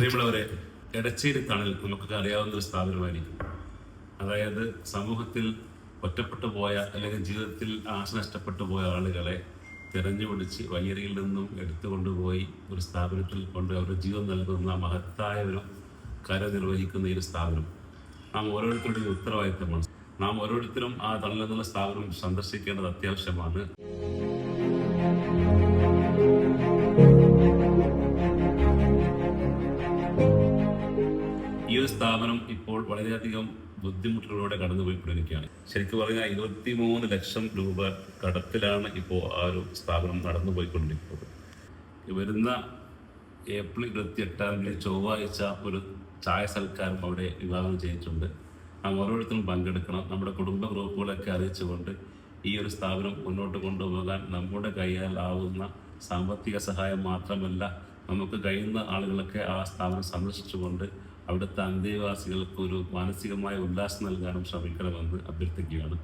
പ്രിയമുള്ളവരെ, എടച്ചേരി തണൽ നമുക്കൊക്കെ അറിയാവുന്ന ഒരു സ്ഥാപനമായിരിക്കും. അതായത് സമൂഹത്തിൽ ഒറ്റപ്പെട്ടു പോയ അല്ലെങ്കിൽ ജീവിതത്തിൽ ആശ നഷ്ടപ്പെട്ടു പോയ ആളുകളെ തിരഞ്ഞുപിടിച്ച് വയ്യരിയിൽ നിന്നും എടുത്തുകൊണ്ടുപോയി ഒരു സ്ഥാപനത്തിൽ കൊണ്ട് അവരുടെ ജീവൻ നൽകുന്ന മഹത്തായ ഒരു കാര്യം നിർവഹിക്കുന്ന ഈ ഒരു സ്ഥാപനം നാം ഓരോരുത്തരുടെയും ഉത്തരവാദിത്തമാണ്. നാം ഓരോരുത്തരും ആ തണലെന്നുള്ള സ്ഥാപനം സന്ദർശിക്കേണ്ടത് അത്യാവശ്യമാണ്. ഈ ഒരു സ്ഥാപനം ഇപ്പോൾ വളരെയധികം ബുദ്ധിമുട്ടുകളിലൂടെ കടന്നുപോയിക്കൊണ്ടിരിക്കുകയാണ്. ശരിക്കും പറഞ്ഞാൽ 23 ലക്ഷം രൂപ കടത്തിലാണ് ഇപ്പോൾ ആ ഒരു സ്ഥാപനം നടന്നുപോയിക്കൊണ്ടിരിക്കുന്നത്. വരുന്ന ഏപ്രിൽ 28 ചൊവ്വാഴ്ച ഒരു ചായ സൽക്കാരം അവിടെ വിഭാവനം ചെയ്തിട്ടുണ്ട്. നാം ഓരോരുത്തരും പങ്കെടുക്കണം. നമ്മുടെ കുടുംബ ഗ്രൂപ്പുകളൊക്കെ അറിയിച്ചുകൊണ്ട് ഈ ഒരു സ്ഥാപനം മുന്നോട്ട് കൊണ്ടുപോകാൻ നമ്മുടെ കയ്യാൽ ആവുന്ന സാമ്പത്തിക സഹായം മാത്രമല്ല, നമുക്ക് കഴിയുന്ന ആളുകളൊക്കെ ആ സ്ഥാപനം സന്ദർശിച്ചുകൊണ്ട് അവിടുത്തെ അന്തേവാസികൾക്ക് ഒരു മാനസികമായ ഉല്ലാസം നൽകാനും ശ്രമിക്കണമെന്ന് അഭ്യർത്ഥിക്കുകയാണ്.